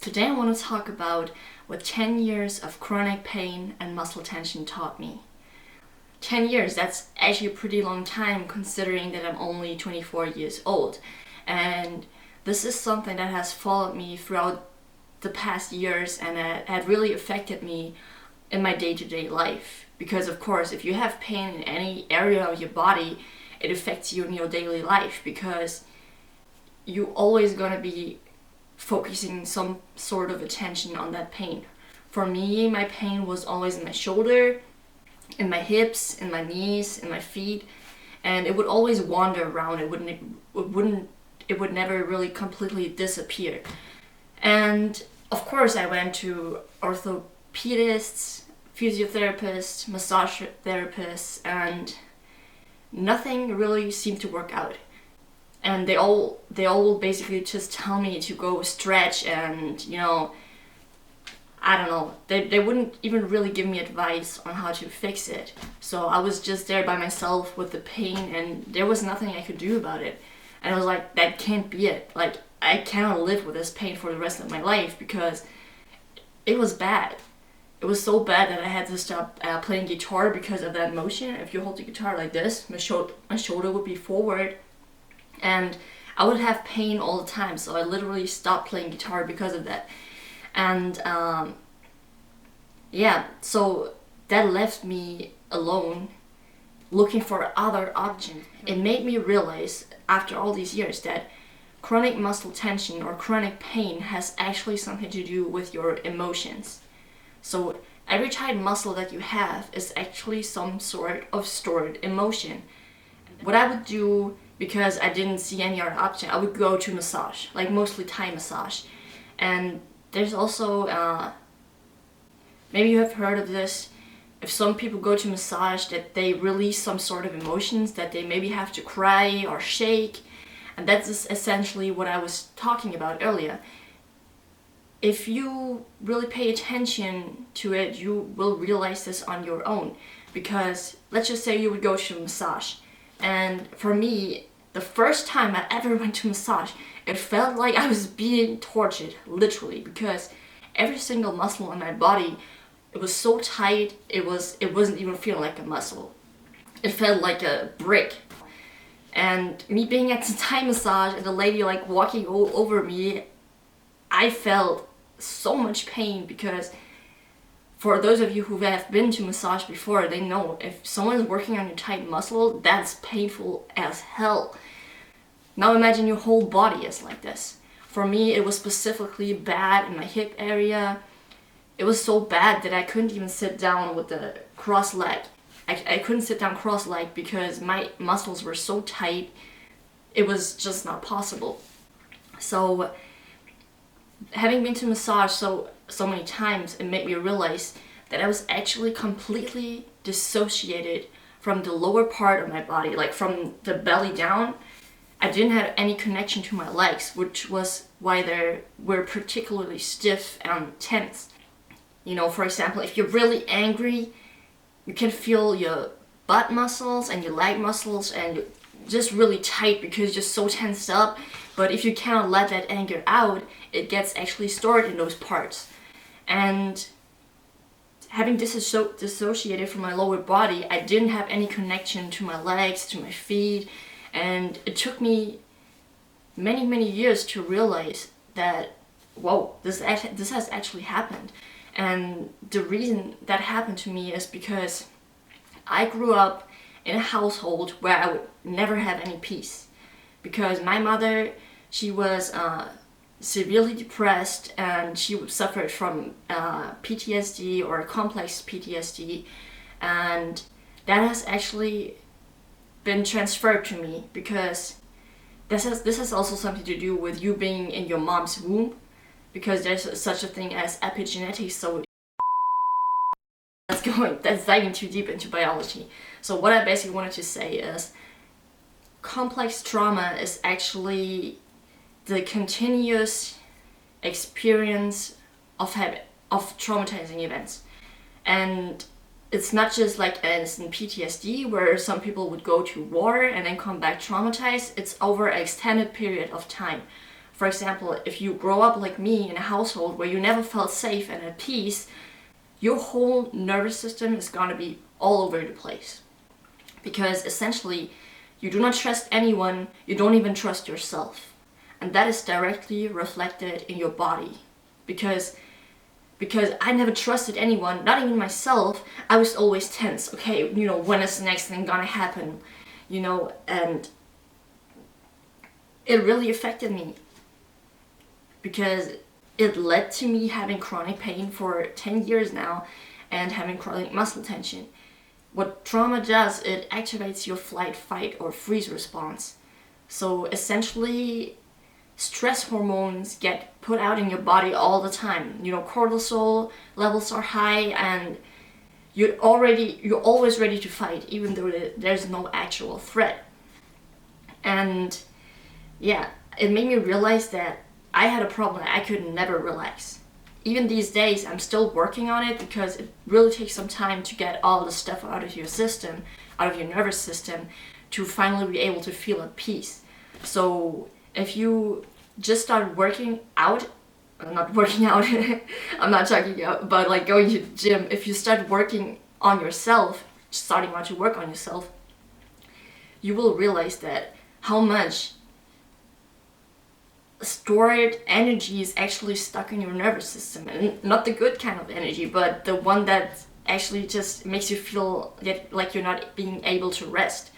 Today I want to talk about what 10 years of chronic pain and muscle tension taught me. 10 years, that's actually a pretty long time considering that I'm only 24 years old. And this is something that has followed me throughout the past years and had really affected me in my day-to-day life. Because of course, if you have pain in any area of your body, it affects you in your daily life because you're always gonna be focusing some sort of attention on that pain. For me, my pain was always in my shoulder, in my hips, in my knees, in my feet, and it would always wander around. It would never really completely disappear. And of course, I went to orthopedists, physiotherapists, massage therapists, and nothing really seemed to work out. And they all basically just tell me to go stretch and, I don't know, they wouldn't even really give me advice on how to fix it. So I was just there by myself with the pain and there was nothing I could do about it. And I was like, that can't be it. Like, I cannot live with this pain for the rest of my life because it was bad. It was so bad that I had to stop playing guitar because of that motion. If you hold the guitar like this, my shoulder would be forward. And I would have pain all the time, so I literally stopped playing guitar because of that. And so that left me alone looking for other options. It made me realize after all these years that chronic muscle tension or chronic pain has actually something to do with your emotions. So every tight muscle that you have is actually some sort of stored emotion. What I would do, because I didn't see any other option, I would go to massage, like mostly Thai massage. And there's also, maybe you have heard of this, if some people go to massage that they release some sort of emotions, that they maybe have to cry or shake. And that's essentially what I was talking about earlier. If you really pay attention to it, you will realize this on your own. Because let's just say you would go to a massage. And for me, the first time I ever went to massage, it felt like I was being tortured, literally, because every single muscle in my body, it was so tight, it wasn't even feeling like a muscle. It felt like a brick. And me being at the Thai massage and the lady like walking all over me, I felt so much pain because for those of you who have been to massage before, they know if someone is working on your tight muscle, that's painful as hell. Now imagine your whole body is like this. For me, it was specifically bad in my hip area. It was so bad that I couldn't even sit down with the cross leg. I couldn't sit down cross-legged because my muscles were so tight, it was just not possible. So having been to massage so many times, it made me realize that I was actually completely dissociated from the lower part of my body, like from the belly down. I didn't have any connection to my legs, which was why they were particularly stiff and tense. For example, if you're really angry, you can feel your butt muscles and your leg muscles and you're just really tight because you're so tensed up. But if you cannot let that anger out, it gets actually stored in those parts. And having dissociated from my lower body, I didn't have any connection to my legs, to my feet. And it took me many, many years to realize that, whoa, this has actually happened. And the reason that happened to me is because I grew up in a household where I would never have any peace. Because my mother, she was severely depressed and she suffered from PTSD or complex PTSD. And that has actually been transferred to me because this has also something to do with you being in your mom's womb. Because there's such a thing as epigenetics, so that's diving too deep into biology. So what I basically wanted to say is complex trauma is actually the continuous experience of traumatizing events. And it's not just like as in PTSD where some people would go to war and then come back traumatized. It's over an extended period of time. For example, if you grow up like me in a household where you never felt safe and at peace, your whole nervous system is gonna be all over the place. Because essentially, you do not trust anyone, you don't even trust yourself. And that is directly reflected in your body. Because I never trusted anyone, not even myself. I was always tense. Okay, when is the next thing gonna happen? And it really affected me. Because it led to me having chronic pain for 10 years now and having chronic muscle tension. What trauma does, it activates your flight, fight, or freeze response. So essentially, stress hormones get put out in your body all the time. Cortisol levels are high and you're always ready to fight, even though there's no actual threat. And yeah, it made me realize that I had a problem that I could never relax. Even these days, I'm still working on it because it really takes some time to get all the stuff out of your system, out of your nervous system, to finally be able to feel at peace. So if you just start working out, not working out, I'm not talking about like going to the gym. If you start working on yourself, starting out to work on yourself, you will realize that how much stored energy is actually stuck in your nervous system, and not the good kind of energy, but the one that actually just makes you feel like you're not being able to rest.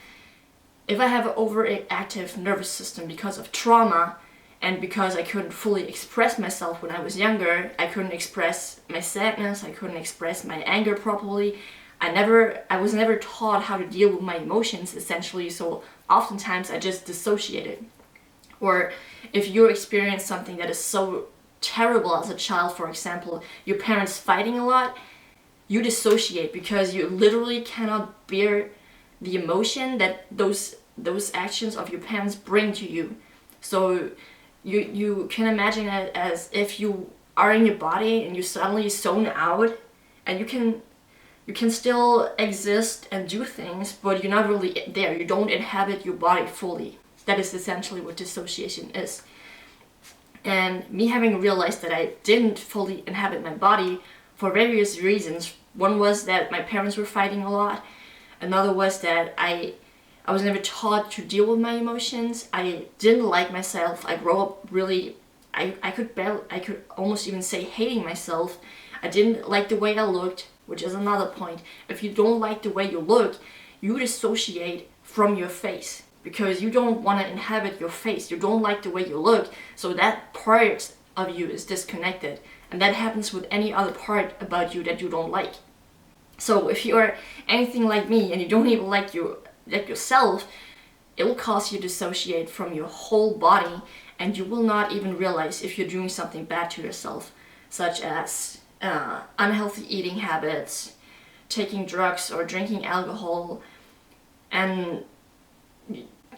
If I have an overactive nervous system because of trauma and because I couldn't fully express myself when I was younger, I couldn't express my sadness, I couldn't express my anger properly, I was never taught how to deal with my emotions essentially, so oftentimes I just dissociated. Or if you experience something that is so terrible as a child, for example, your parents fighting a lot, you dissociate because you literally cannot bear the emotion that those actions of your parents bring to you. So you can imagine it as if you are in your body and you suddenly zone out, and you can still exist and do things, but you're not really there. You don't inhabit your body fully. That is essentially what dissociation is. And me having realized that I didn't fully inhabit my body for various reasons. One was that my parents were fighting a lot. Another was that I was never taught to deal with my emotions. I didn't like myself. I grew up really, I could almost even say hating myself. I didn't like the way I looked, which is another point. If you don't like the way you look, you dissociate from your face, because you don't want to inhabit your face. You don't like the way you look, so that part of you is disconnected. And that happens with any other part about you that you don't like. So if you're anything like me and you don't even like yourself, it will cause you to dissociate from your whole body, and you will not even realize if you're doing something bad to yourself, such as unhealthy eating habits, taking drugs or drinking alcohol, and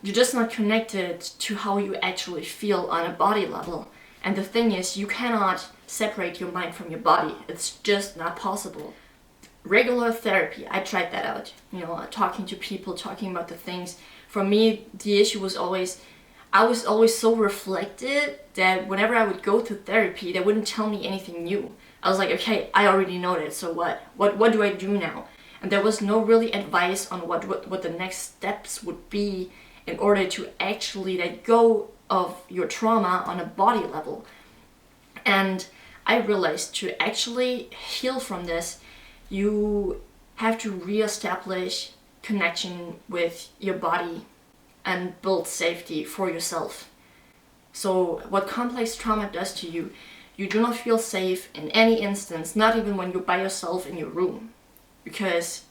you're just not connected to how you actually feel on a body level. And the thing is, you cannot separate your mind from your body. It's just not possible. Regular therapy, I tried that out. Talking to people, talking about the things. For me, the issue was I was always so reflected that whenever I would go to therapy, they wouldn't tell me anything new. I was like, okay, I already know that, so what? What do I do now? And there was no really advice on what the next steps would be in order to actually let go of your trauma on a body level. And I realized to actually heal from this, you have to reestablish connection with your body and build safety for yourself. So what complex trauma does to you, you do not feel safe in any instance, not even when you're by yourself in your room, because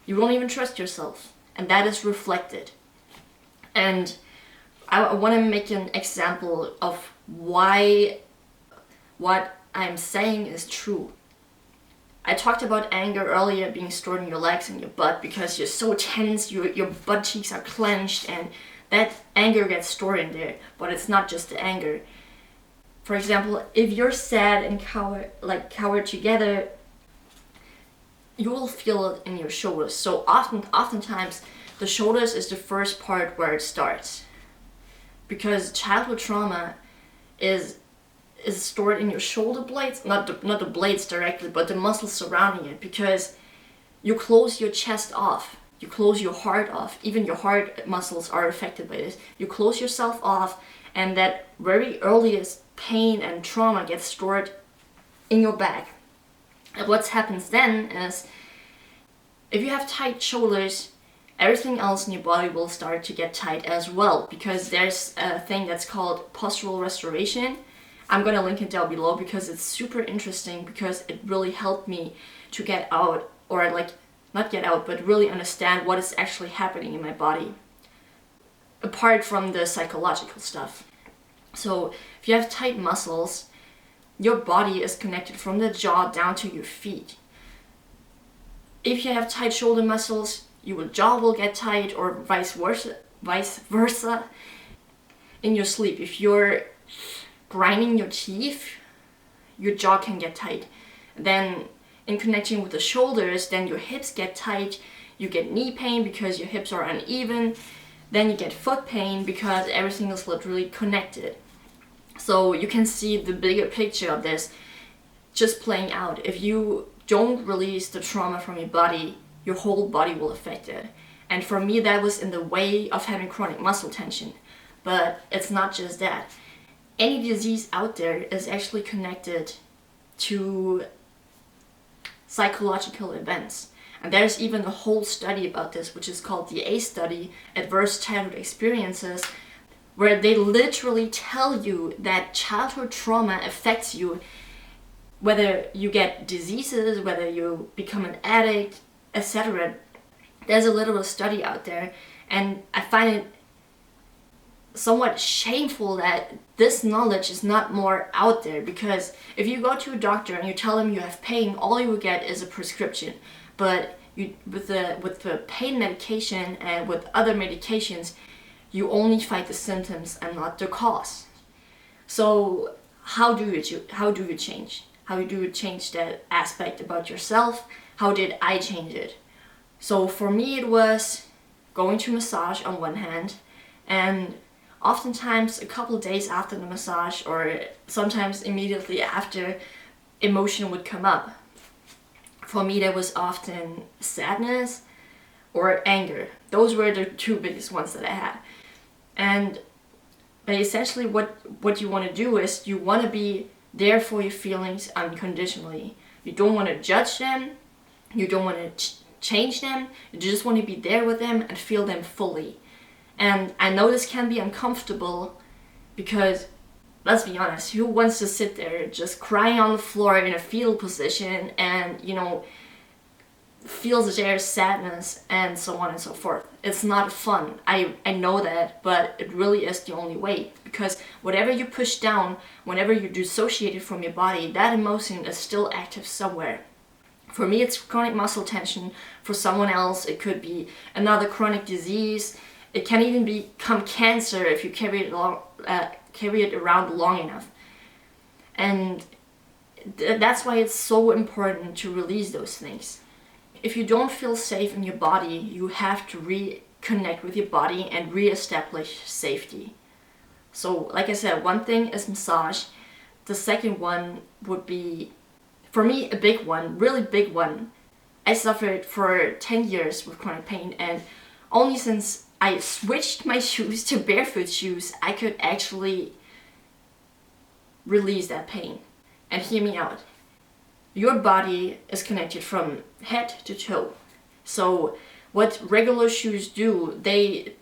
you won't even trust yourself, and that is reflected. And I want to make an example of why what I'm saying is true. I talked about anger earlier being stored in your legs and your butt because you're so tense, your butt cheeks are clenched, and that anger gets stored in there. But it's not just the anger. For example, if you're sad and cowered together, you will feel it in your shoulders. So oftentimes, the shoulders is the first part where it starts. Because childhood trauma is stored in your shoulder blades, not the blades directly, but the muscles surrounding it, because you close your chest off, you close your heart off, even your heart muscles are affected by this. You close yourself off, and that very earliest pain and trauma gets stored in your back. And what happens then is, if you have tight shoulders, everything else in your body will start to get tight as well, because there's a thing that's called postural restoration. I'm gonna link it down below because it's super interesting, because it really helped me to get out, or like not get out, but really understand what is actually happening in my body, apart from the psychological stuff. So if you have tight muscles, your body is connected from the jaw down to your feet. If you have tight shoulder muscles, your jaw will get tight, or vice versa. In your sleep, if you're grinding your teeth, your jaw can get tight. Then in connection with the shoulders, then your hips get tight, you get knee pain because your hips are uneven, then you get foot pain because everything is literally connected. So you can see the bigger picture of this just playing out. If you don't release the trauma from your body, your whole body will affect it. And for me, that was in the way of having chronic muscle tension. But it's not just that. Any disease out there is actually connected to psychological events. And there's even a whole study about this, which is called the ACE study, Adverse Childhood Experiences, where they literally tell you that childhood trauma affects you, whether you get diseases, whether you become an addict, etc. There's a literal study out there, and I find it somewhat shameful that this knowledge is not more out there, because if you go to a doctor and you tell him you have pain, all you will get is a prescription. But with the pain medication and with other medications, you only fight the symptoms and not the cause. So how do you change? How do you change that aspect about yourself? How did I change it? So for me, it was going to massage on one hand, and oftentimes a couple of days after the massage, or sometimes immediately after, emotion would come up. For me, that was often sadness or anger. Those were the two biggest ones that I had. And but essentially what you want to do is you want to be there for your feelings unconditionally. You don't want to judge them, you don't want to change them, you just want to be there with them and feel them fully. And I know this can be uncomfortable, because let's be honest, who wants to sit there just crying on the floor in a fetal position and, feels their sadness and so on and so forth? It's not fun. I know that, but it really is the only way, because whatever you push down, whenever you dissociate it from your body, that emotion is still active somewhere. For me, it's chronic muscle tension. For someone else, it could be another chronic disease. It can even become cancer if you carry it around long enough. And that's why it's so important to release those things. If you don't feel safe in your body, you have to reconnect with your body and re-establish safety. So, like I said, one thing is massage. The second one would be, for me, a big one, really big one. I suffered for 10 years with chronic pain, and only since I switched my shoes to barefoot shoes, I could actually release that pain. And hear me out. Your body is connected from head to toe. So what regular shoes do, they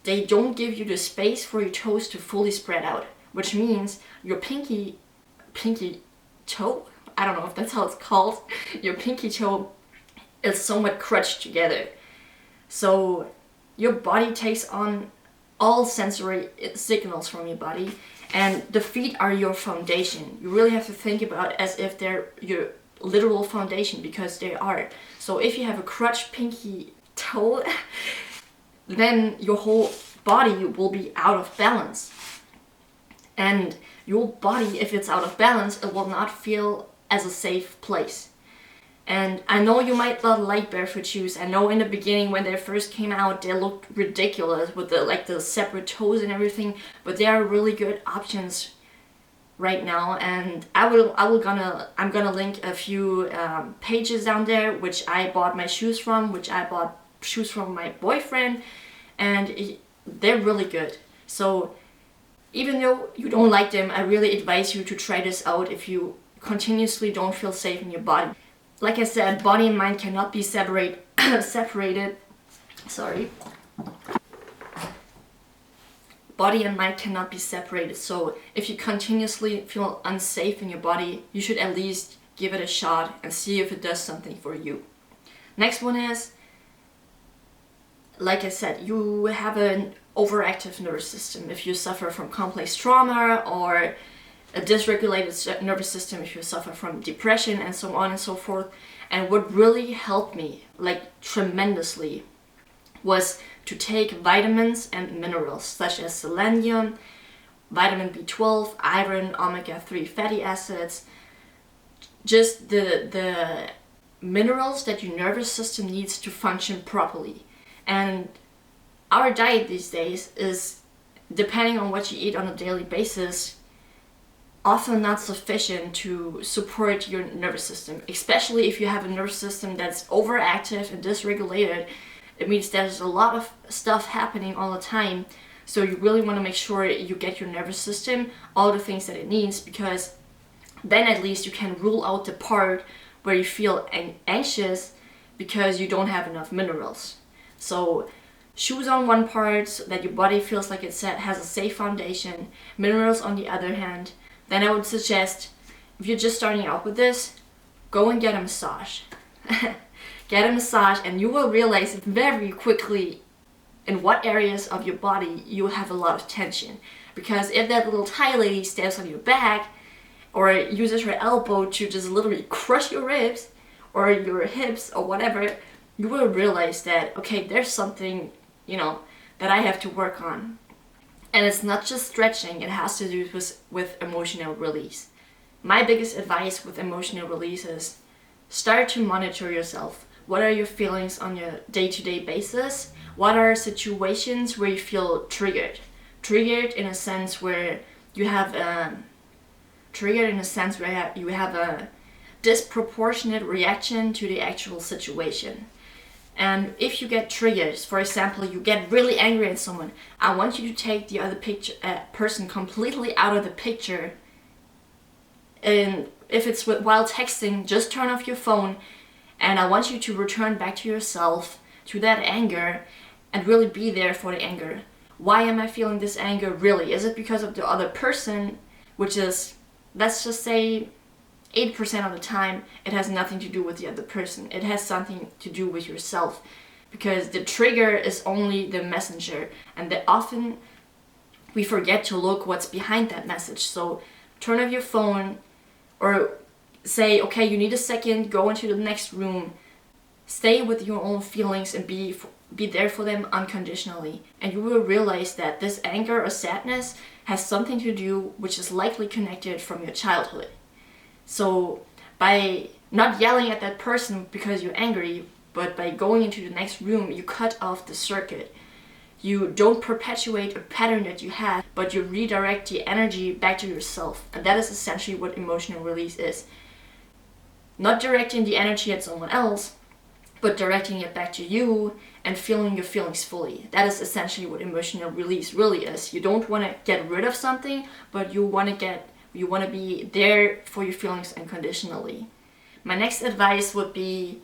don't give you the space for your toes to fully spread out, which means your pinky toe, I don't know if that's how it's called, your pinky toe is somewhat crushed together. So your body takes on all sensory signals from your body, and the feet are your foundation. You really have to think about it as if they're your literal foundation, because they are. So if you have a crushed pinky toe, then your whole body will be out of balance. And your body, if it's out of balance, it will not feel as a safe place. And I know you might not like barefoot shoes. I know in the beginning when they first came out, they looked ridiculous with the separate toes and everything, but they are really good options right now, and I'm gonna link a few pages down there which I bought my shoes from, which I bought shoes from my boyfriend, and they're really good. So even though you don't like them, I really advise you to try this out if you continuously don't feel safe in your body. Like I said, body and mind cannot be separated. Sorry. Body and mind cannot be separated. So if you continuously feel unsafe in your body, you should at least give it a shot and see if it does something for you. Next one is, like I said, you have an overactive nervous system. If you suffer from complex trauma, or a dysregulated nervous system if you suffer from depression, and so on and so forth. And what really helped me, like tremendously, was to take vitamins and minerals such as selenium, vitamin B12, iron, omega-3 fatty acids, just the minerals that your nervous system needs to function properly. And our diet these days is, depending on what you eat on a daily basis, often not sufficient to support your nervous system, especially if you have a nervous system that's overactive and dysregulated. It means there's a lot of stuff happening all the time, so you really want to make sure you get your nervous system all the things that it needs, because then at least you can rule out the part where you feel anxious because you don't have enough minerals. So shoes on one part so that your body feels like it has a safe foundation, minerals on the other hand. Then I would suggest, if you're just starting out with this, go and get a massage. Get a massage, and you will realize very quickly in what areas of your body you have a lot of tension. Because if that little Thai lady stands on your back, or uses her elbow to just literally crush your ribs, or your hips, or whatever, you will realize that, okay, there's something, that I have to work on. And it's not just stretching, it has to do with emotional release. My biggest advice with emotional release is start to monitor yourself. What are your feelings on your day-to-day basis? What are situations where you feel triggered? Triggered in a sense where you have a disproportionate reaction to the actual situation. And if you get triggers, for example, you get really angry at someone, I want you to take the other person completely out of the picture. And if it's while texting, just turn off your phone, and I want you to return back to yourself, to that anger, and really be there for the anger. Why am I feeling this anger really? Is it because of the other person, which is, let's just say, 8% of the time, it has nothing to do with the other person. It has something to do with yourself, because the trigger is only the messenger, and that often we forget to look what's behind that message. So turn off your phone, or say, okay, you need a second, go into the next room, stay with your own feelings and be there for them unconditionally. And you will realize that this anger or sadness has something to do, which is likely connected from your childhood. So by not yelling at that person because you're angry, but by going into the next room, you cut off the circuit. You don't perpetuate a pattern that you had, but you redirect the energy back to yourself. And that is essentially what emotional release is. Not directing the energy at someone else, but directing it back to you and feeling your feelings fully. That is essentially what emotional release really is. You don't want to get rid of something, but you want to be there for your feelings unconditionally. My next advice would be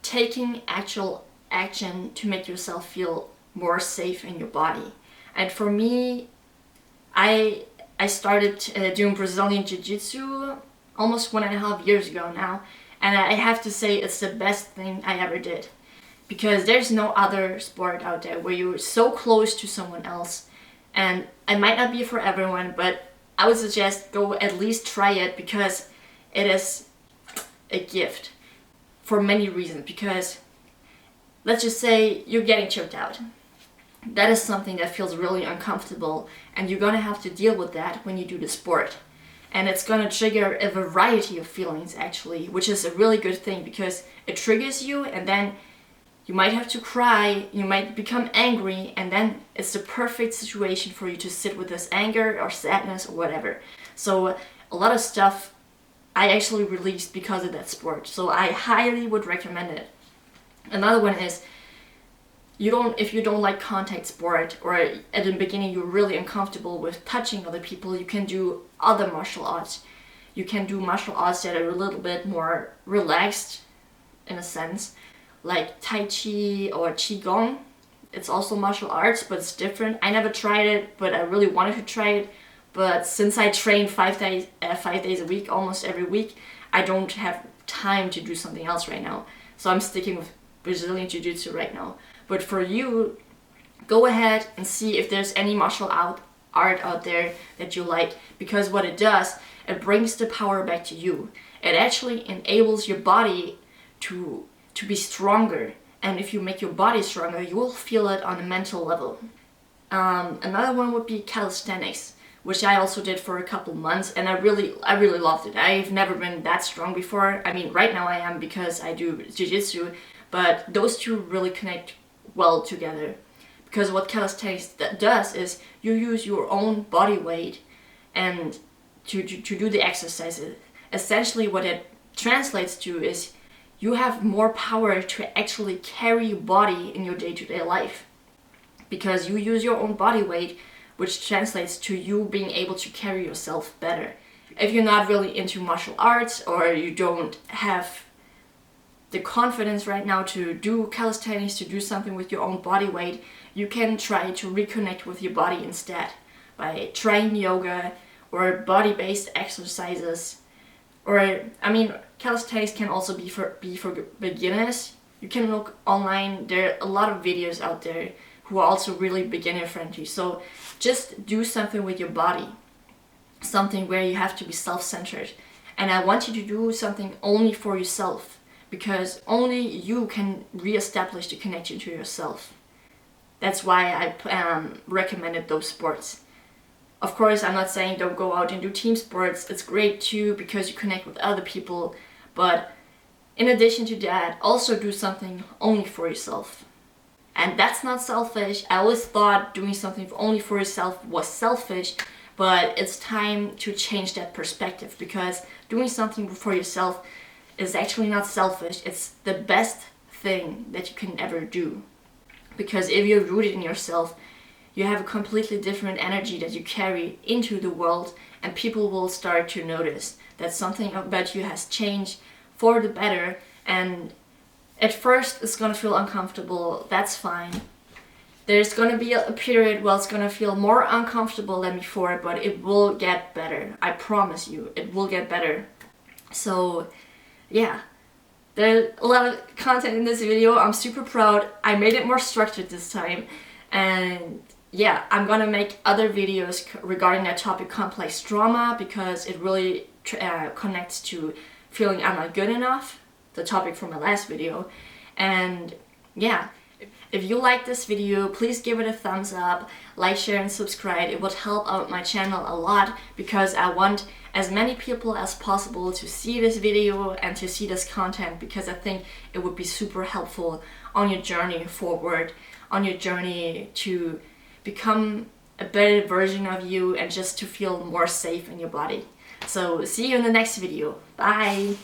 taking actual action to make yourself feel more safe in your body. And for me, I started doing Brazilian Jiu-Jitsu almost 1.5 years ago now, and I have to say it's the best thing I ever did, because there's no other sport out there where you're so close to someone else. And it might not be for everyone, but I would suggest go at least try it, because it is a gift for many reasons. Because let's just say you're getting choked out. That is something that feels really uncomfortable, and you're gonna have to deal with that when you do the sport. And it's gonna trigger a variety of feelings actually, which is a really good thing, because it triggers you, and then you might have to cry, you might become angry, and then it's the perfect situation for you to sit with this anger or sadness or whatever. So a lot of stuff I actually released because of that sport. So I highly would recommend it. Another one is, if you don't like contact sport, or at the beginning you're really uncomfortable with touching other people, you can do other martial arts. You can do martial arts that are a little bit more relaxed in a sense, like Tai Chi or Qigong. It's also martial arts, but it's different. I never tried it, but I really wanted to try it. But since I train 5 days a week, almost every week, I don't have time to do something else right now. So I'm sticking with Brazilian Jiu-Jitsu right now. But for you, go ahead and see if there's any martial art out there that you like. Because what it does, it brings the power back to you. It actually enables your body to be stronger. And if you make your body stronger, you will feel it on a mental level. Another one would be calisthenics, which I also did for a couple months, and I really loved it. I've never been that strong before. I mean, right now I am because I do jiu-jitsu, but those two really connect well together. Because what calisthenics does is you use your own body weight and to do the exercises. Essentially what it translates to is you have more power to actually carry your body in your day-to-day life. Because you use your own body weight, which translates to you being able to carry yourself better. If you're not really into martial arts, or you don't have the confidence right now to do calisthenics, to do something with your own body weight, you can try to reconnect with your body instead by trying yoga or body-based exercises. Or, I mean, calisthenics can also be for beginners. You can look online, there are a lot of videos out there who are also really beginner friendly. So just do something with your body, something where you have to be self-centered. And I want you to do something only for yourself, because only you can re-establish the connection to yourself. That's why I recommended those sports. Of course, I'm not saying don't go out and do team sports. It's great too, because you connect with other people. But in addition to that, also do something only for yourself. And that's not selfish. I always thought doing something only for yourself was selfish, but it's time to change that perspective, because doing something for yourself is actually not selfish. It's the best thing that you can ever do. Because if you're rooted in yourself, you have a completely different energy that you carry into the world, and people will start to notice that something about you has changed for the better. And at first it's gonna feel uncomfortable, that's fine. There's gonna be a period where it's gonna feel more uncomfortable than before, but it will get better. I promise you, it will get better. So yeah, there's a lot of content in this video. I'm super proud. I made it more structured this time. And yeah, I'm gonna make other videos regarding that topic, complex trauma, because it really connects to feeling I'm not good enough, the topic from my last video. And yeah, if you like this video, please give it a thumbs up, like, share and subscribe. It would help out my channel a lot, because I want as many people as possible to see this video and to see this content, because I think it would be super helpful on your journey forward, on your journey to become a better version of you and just to feel more safe in your body. So see you in the next video. Bye!